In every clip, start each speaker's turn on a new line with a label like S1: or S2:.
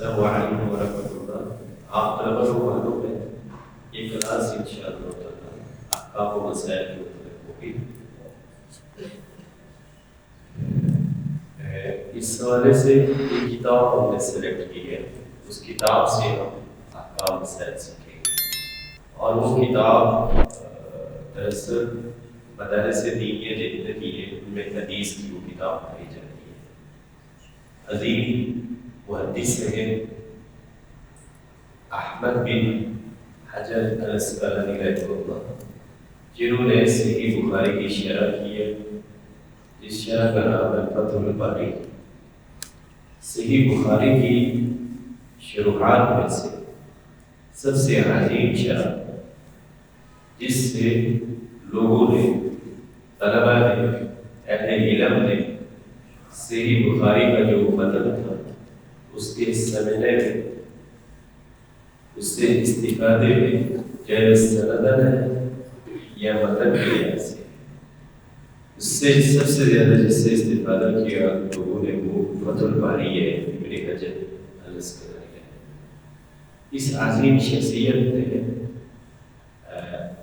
S1: السلام علیکم ورحمۃ اللہ۔ آپ طلبہ کو معلوم ہے یہ کلاس انشاءاللہ تعالی احکام و مسائل کے متعلق ہوگی۔ اس حوالے سے ایک کتاب ہم نے سلیکٹ کی ہے، اس کتاب سے ہم احکام مسائل سیکھیں گے، اور وہ کتاب دراصل مدارس دینیہ جتنے بھی ہیں ان میں حدیث کی وہ کتاب پڑھی جاتی ہے۔ عظیم محدث ہیں احمد بن حجر الاسقلانی رحمہ اللہ، جنہوں نے صحیح بخاری کی شرح کی ہے، جس شرح کا نام ہے فتح الباری۔ صحیح بخاری کی شروحات میں سے سب سے عظیم شرح، جس سے لوگوں نے، طلبہ نے، اہل علم نے صحیح بخاری کا جو متن تھا اس کے سمجھنے میں، اس سے استفادے میں غیر سندن ہے یا متن کے لحاظ سے اس سے سب سے زیادہ جس سے استفادہ کیا لوگوں نے وہ فتح الباری ہے ابن حجر الاسقلانی ہے۔ اس عظیم شخصیت نے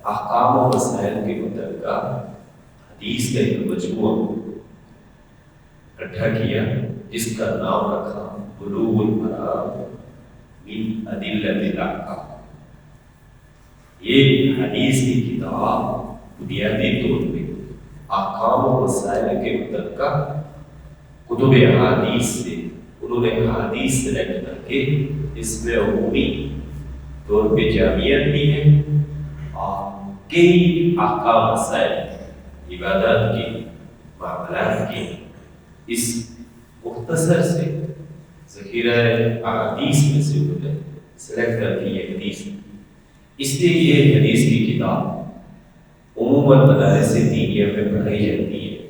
S1: احکام و مسائل کے متعلقہ حدیث کا ایک مجموعہ اکٹھا کیا، جس کا نام رکھا بلوغ المرام من ادلۃ الاحکام۔ یہ حدیث کی کتاب بنیادی طور پہ احکام و مسائل کے متعلقہ کتب احادیث سے انہوں نے احادیث سلیکٹ کر کے اس میں عمومی طور پہ جامعیت بھی ہے اور کئی احکام مسائل عبادات کی، معاملات کی اس مختصر سے ذخیرہ احادیث میں سے انہوں نے سلیکٹ کر دی ہے حدیث۔ اس لیے یہ حدیث کی کتاب عموماً مدارس دینیہ میں پڑھائی جاتی ہے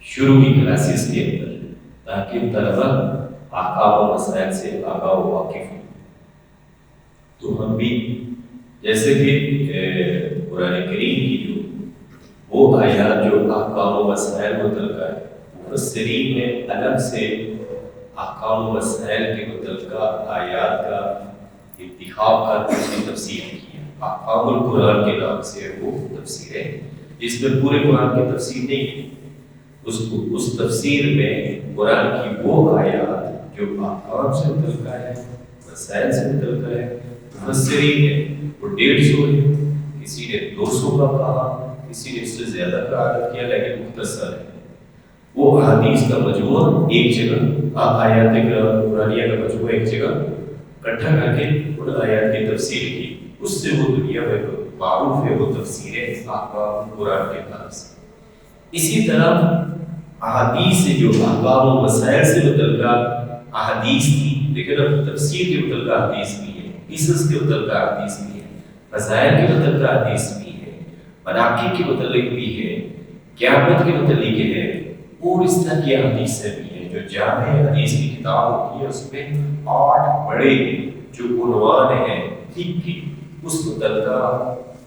S1: شروع کی کلاسز کے اندر، تاکہ طلبہ احکام و مسائل سے آگاہ و واقف ہوں۔ تو ہم بھی جیسے کہ قرآن کریم کی جو وہ آیات جو احکام و مسائل متعلقہ ہے، مفسرین نے الگ سے احکام و مسائل کے متعلقہ آیات کا انتخاب کر اس کی تفسیر کی ہے۔ احکام القرآن کے نام سے وہ تفسیر ہے، جس میں پورے قرآن کی تفسیر نہیں ہے۔ اس تفسیر میں قرآن کی وہ آیات جو احکام سے متعلقہ ہے، مسائل سے متعلقہ ہے، مفسرین نے وہ 150 ہے، کسی نے 200 کا کہا، کسی نے اس سے زیادہ کا عدد کیا، لیکن مختصر ہے۔ وہ احادیث کا مجموعہ ایک جگہ، آیات قرآنیہ کا مجموعہ ایک جگہ اکٹھا کر کے ان آیات کی تفسیر کی، اس سے وہ دنیا میں معروف ہے، وہ تفسیر احکام قرآن کے نام سے۔ اسی طرح احادیث سے جو احکام و مسائل سے متعلقہ احادیث تھی، لیکن اب تفسیر کے متعلقہ حدیث بھی ہے، قصص کے متعلقہ حدیث بھی ہے، فضائل کے متعلقہ حدیث بھی ہے، مناقب کے متعلق بھی ہے، قیامت کے متعلق ہے، اور اس طرح کی حدیثیں بھی ہیں۔ جو جامع حدیث کی کتاب ہوتی ہے اس میں 8 بڑے جو عنوان ہیں فقہ کی، اس متعلقہ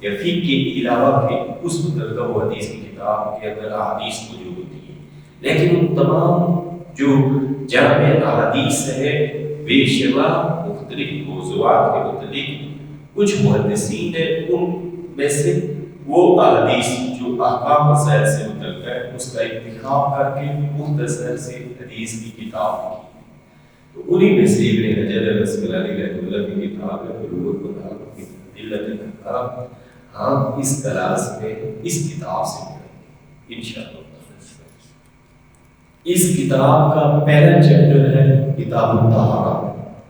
S1: یا فقہ کے علاوہ کے اس متعلقہ وہ حدیث کی کتاب کے اندر احادیث موجود ہوتی ہے۔ لیکن ان تمام جو جامع احادیث ہے بے شمار مختلف موضوعات کے متعلق کچھ محدثین نے ان میں سے وہ احادیث جو احکام مسائل سے متعلق ہے اس کا انتخاب کر کے مختصر سے حدیث کی کتاب کی۔ تو انہی میں سے ابن حجر الاسقلانی رحمہ اللہ کی کتاب ہے بلوغ المرام من ادلۃ الاحکام۔ ہم اس کلاس میں اس کتاب سے پڑھیں گے انشاءاللہ۔ اس کتاب کا پہلا چیپٹر ہے کتاب الطہارہ۔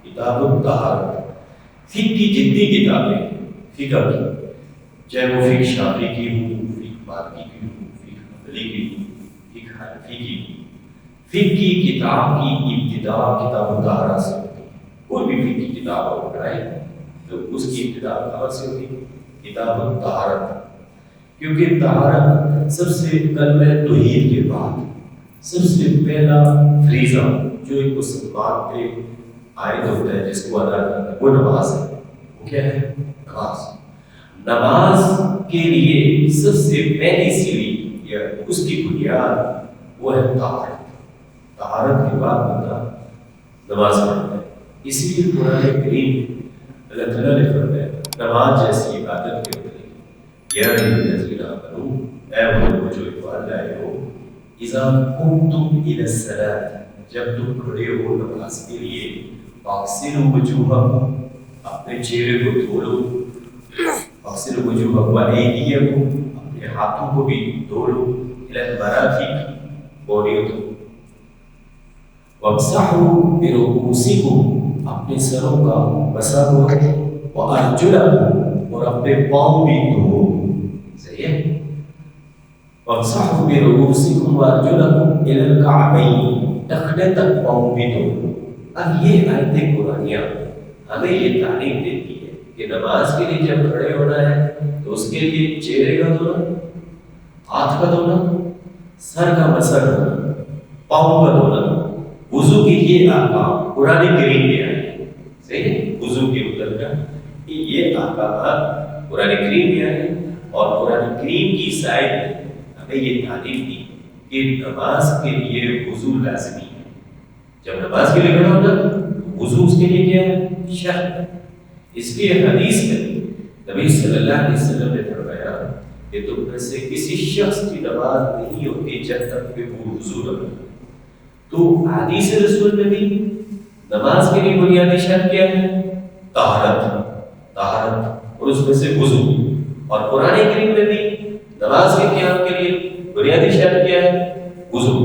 S1: کتاب الطہارہ فقہ کی جتنی کتابیں فقہ کی، چاہے وہ فقہ شافعی کی ہو، فقہ مالکی کی ہو، فقہ حنبلی کی ہو، فقہ حنفی کی ہو، فقہ کی کتاب کی ابتدا کتاب الطہارہ سے ہوتی ہے۔ کوئی بھی فقہ کی کتاب آپ پڑھائیں تو اس کی ابتدا کہاں سے ہوتی ہے؟ کتاب الطہارہ۔ کیونکہ طہارت سب سے کلمہ توحید کے بعد سب سے پہلا فریضہ جو ایک مسلمان پہ عائد ہوتا ہے جس کو ادا کرنا، وہ نماز ہے۔ وہ کیا ہے؟ نماز۔ نماز کے لیے سب سے پہلی سیڑھی یا اس کی بنیاد وہ ہے طہارت۔ طہارت کے بعد بندہ نماز پڑھتا ہے۔ اسی لیے قرآن کریم اللہ تعالیٰ نے فرمایا نماز جیسی عبادت کے بتائی یا الذین آمنوا اے وہ لوگ جو ایمان لائے ہو اذا قمتم الی الصلاۃ جب تم کھڑے ہو نماز کے لیے فاغسلوا وجوہکم اپنے چہرے کو دھو لو فاغسلوا وجوہکم وایدیکم اپنے ہاتھوں کو بھی دھو لو الی المرافق بوڑیوں تک وامسحوا برؤوسکم اپنے سروں کا مسح کرو وارجلکم اور اپنے پاؤں بھی دھو صحیح ہے وامسحوا برؤوسکم وارجلکم الی الکعبین ٹخنے تک پاؤں بھی دھو اب یہ آیت قرآنیہ ہمیں یہ تعلیم دیتی ہے کہ نماز کے لیے جب کھڑے ہونا ہے تو اس کے لیے چہرے کا دھونا ہاتھ کا دھونا سر کا مسح کرنا پاؤں کا دھونا وضو کی یہ احکام قرآن کریم میں آئے ہیں صحیح ہے وضو کے متعلق یہ احکامات قرآن کریم میں آئے ہیں اور قرآن کریم کی سائد میں ہمیں یہ تعلیم دی کہ نماز کے لیے وضو لازمی ہے جب نماز کے لیے کھڑا ہونا وضو اس کے لیے کیا ہے شرط اس لیے حدیث میں نبی صلی اللہ علیہ وسلم نے فرمایا کہ تم میں سے کسی شخص کی نماز نہیں ہوتی جب تک کہ وہ وضو نہ کرے تو حدیث رسول میں بھی نماز کے لیے بنیادی شرط کیا ہے طہارت اور اس میں سے وضو اور قرآن کریم میں بھی نماز کے قیام کے لیے بنیادی شرط کیا ہے وضو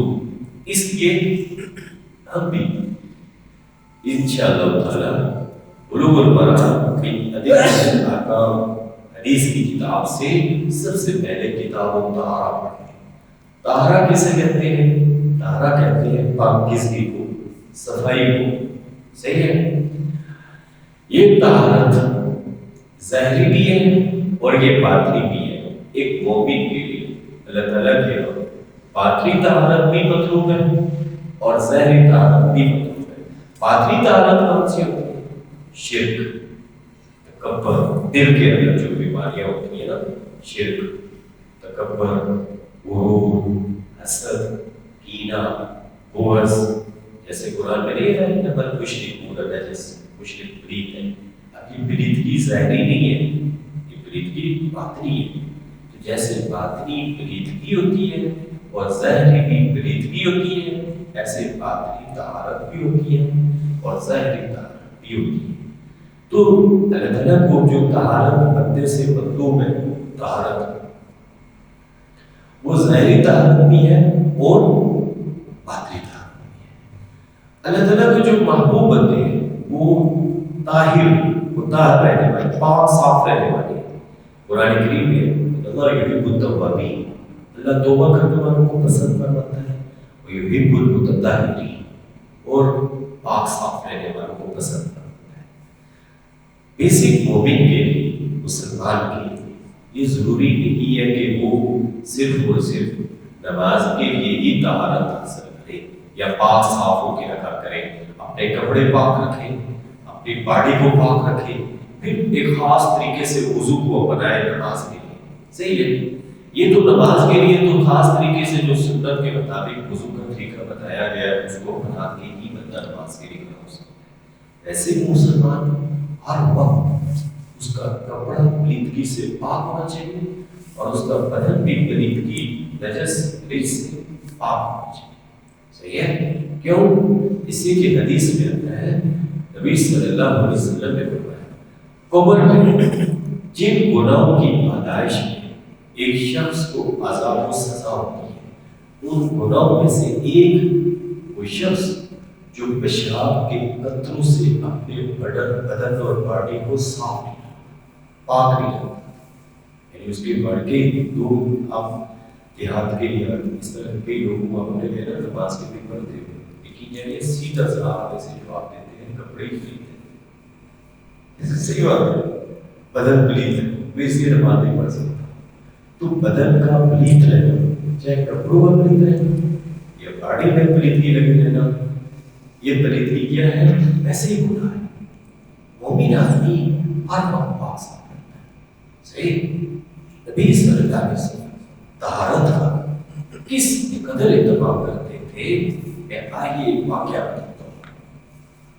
S1: اس لیے ہم بھی انشاءاللہ تعالی بلوغ المرام کی احکام حدیث کی کتاب سے سب سے پہلے کتاب الطہارہ پڑھیں طہارہ کسے کہتے ہیں طہارہ کہتے ہیں پاکیزگی کو صفائی کو صحیح ہے یہ طہارت ظاہری بھی ہے اور یہ باطنی بھی ہے ایک مومن کے لیے اللہ تعالیٰ کے باطنی طہارت بھی مطلوب ہے اور ظاہری طہارت بھی مطلوب ہے باطنی طہارت کون سی ہوتی ہے شرک تکبر دل کے اندر جو بیماریاں ہوتی ہیں نا شرک تکبر غرور حسد کینہ بغض جیسے قرآن میں نہیں ہے انما المشرکون نجس مشرک پلید ہے اب یہ پلیدگی ظاہری نہیں ہے یہ پلیدگی باطنی ہے تو جیسے باطنی پلیدگی ہوتی ہے اور ظاہری بھی پلیدگی ہوتی ہے ایسے باطنی طہارت بھی ہوتی ہے اور ظاہری طہارت بھی ہوتی ہے تو اللہ تعالیٰ کو جو طہارت بندے سے مطلوب ہے طہارت وہ ظاہری طہارت بھی ہے اور باطنی طہارت بھی ہے اللہ تعالیٰ کو جو محبوب بندے ہیں وہ طاہر وہ طاہر رہنے والے پاک صاف رہنے والے قرآن کریم میں اللہ یحب التوابین اللہ توبہ کرنے والوں کو پسند فرماتا ہے وہ یحب المتطہرین اور پاک صاف رہنے والوں کو پسند فرماتا ہے بیسک مومن کے لیے مسلمان کے لیے یہ ضروری نہیں ہے کہ وہ صرف اور صرف نماز کے لیے ہی طہارت حاصل کرے یا پاک صاف ہو کے رکھا کرے اپنے کپڑے پاک رکھے اپنی باڈی کو پاک رکھے پھر ایک خاص طریقے سے وضو کو بنائے نماز کے لیے صحیح ہے یہ تو نماز کے لیے تو خاص طریقے سے جو سنت کے مطابق وضو کا طریقہ بتایا گیا ہے اس کو بنا کے ہی بندہ نماز کے لیے کھڑا ہو سکتا ہے ایسے مسلمان ہر وقت اس کا کپڑا پلیدگی سے پاک ہونا چاہیے اور اس کا بدن بھی پلیدگی نجس رجس سے پاک ہونا چاہیے صحیح ہے کیوں اسی کی حدیث میں آتا ہے نبی صلی اللہ علیہ وسلم نے فرمایا قبر میں جن گناہوں کی پاداش میں ایک شخص کو عذاب و سزا ہوتی ہے ان گناہوں میں سے ایک وہ شخص جو پیشاب کے قطروں سے اپنے بدن اور باڈی کو صاف نہیں پاک نہیں رکھتا یعنی اس کے بڑھ کے لوگ آپ دیہات کے یا اس طرح کے لوگوں کو اپنے لیے نماز کے لیے پڑھتے ہیں لیکن یعنی سیدھا صاحب سے جواب دیتے ہیں کپڑے ہی خریدتے ہیں صحیح بات ہے بدن پلیت ہے وہ اس لیے نماز نہیں پڑھ سکتا تو بدن کا پلیت رہنا چاہے کپڑوں کا پلیت رہنا یا باڈی میں پلیتگی لگے رہنا یہ پلیتگی کیا ہے ویسے ہی گناہ ہے مومن آدمی ہر وقت پاک صاف رہتا ہے صحیح نبی صلی اللہ علیہ وسلم طہارت کا کس قدر اہتمام کرتے تھے میں آئیے واقعہ بتاتا ہوں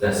S1: 10।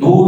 S1: 2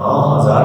S1: 9000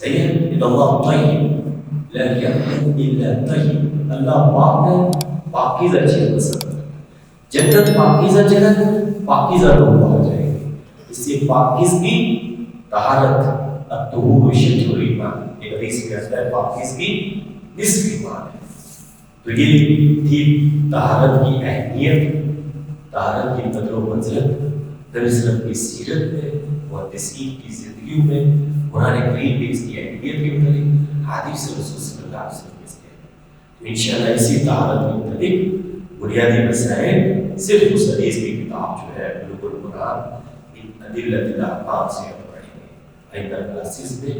S1: صحیح ہے؟ ان اللہ طیب لا یقبل الا طیب، اللہ پاک ہے، پاکیزہ چیز پسند ہے۔ جنت پاکیزہ جنت، پاکیزہ لوگ پہنچ جائیں گے۔ اس سے پاکیزگی طہارت، الطہور شطر ایمان، ایک حدیث میں آتا ہے پاکیزگی نصف ایمان ہے۔ تو یہ تھی طہارت کی اہمیت، طہارت کی قدر و منزلت نبی صلی اللہ علیہ وسلم کی سیرت میں، محدثین کی زندگیوں میں، قرآن کریم میں اس کی اہمیت کے متعلق، حدیث رسول صلی اللہ علیہ وسلم اس کے۔ انشاءاللہ اسی طہارت کے متعلق بنیادی مسائل صرف اس حدیث کی کتاب جو ہے بلوغ القرآن ان ادلۃ الاحکام سے ہم پڑھیں گے آئندہ کلاسز میں۔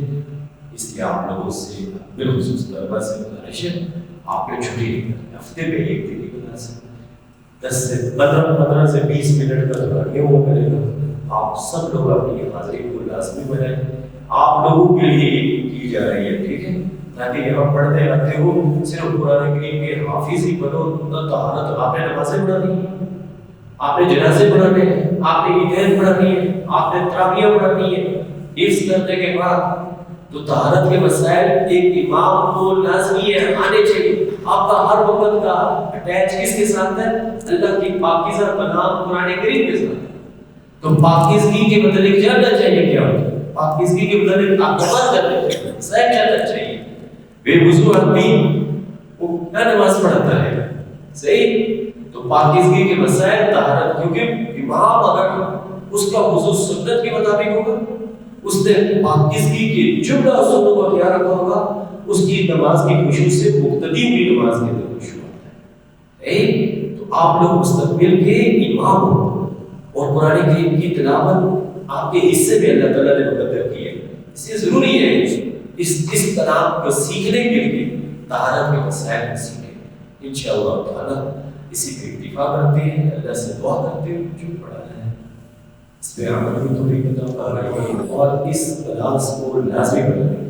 S1: اس لیے آپ لوگوں سے بالخصوص طلبہ سے گزارش ہے، آپ نے چھٹی نہیں کرنی، ہفتے میں ایک دن کی کلاس ہے، 10 سے 15 سے 20 منٹ کا تھوڑا یہ ہوا کرے گا۔ آپ سب لوگ اپنی حاضری کو لازمی بنائیں، آپ لوگوں کے لیے یہ کی جا رہی ہے، ٹھیک ہے؟ تاکہ یہاں پڑھتے آتے ہو صرف قرآن کریم کے حافظ ہی بنو، نہ طہارت۔ آپ نے نمازیں پڑھانی ہیں، آپ نے جنازے پڑھانے ہیں، آپ نے عیدین پڑھانی ہے، آپ نے تراویح پڑھانی ہے۔ اس کرنے کے بعد تو طہارت کے مسائل ایک امام کو لازمی ہے، آنے چاہیے۔ آپ کا ہر وقت کا اٹیچ کس کے ساتھ ہے؟ اللہ کی پاکیزہ کلام قرآن کریم کے ساتھ ہے۔ تو پاکیزگی کے متعلق جاننا چاہیے کیا ہوتا ہے، پاکیزگی کے متعلق اقدامات کرنے چاہیے، مسائل جاننا چاہیے۔ بے وضو آدمی وہ کیا نماز پڑھتا ہے؟ صحیح؟ تو پاکیزگی کے مسائل طہارت، کیونکہ امام اگر اس کا وضو سنت کے مطابق ہوگا، اس نے پاکیزگی کے جملہ اصولوں کا خیال رکھا ہوگا، اس کی نماز کی خشوع سے مقتدی کی نماز کے اندر خشوع آتا ہے۔ تو آپ لوگ مستقبل کے امام ہو، اور قرآن کریم کی تلاوت آپ کے حصے میں اللہ تعالیٰ نے مقدر کی ہے، اس لیے ضروری ہے اس کلام کو سیکھنے کے لیے طہارت کے مسائل کو سیکھیں۔ انشاءاللہ تعالیٰ اسی پہ اکتفا کرتے ہیں، اللہ سے دعا کرتے ہیں جو پڑھانا ہے اس پہ عمل بھی توفیق عطا فرمائے، اور اس کلاس کو لازمی بنائیں۔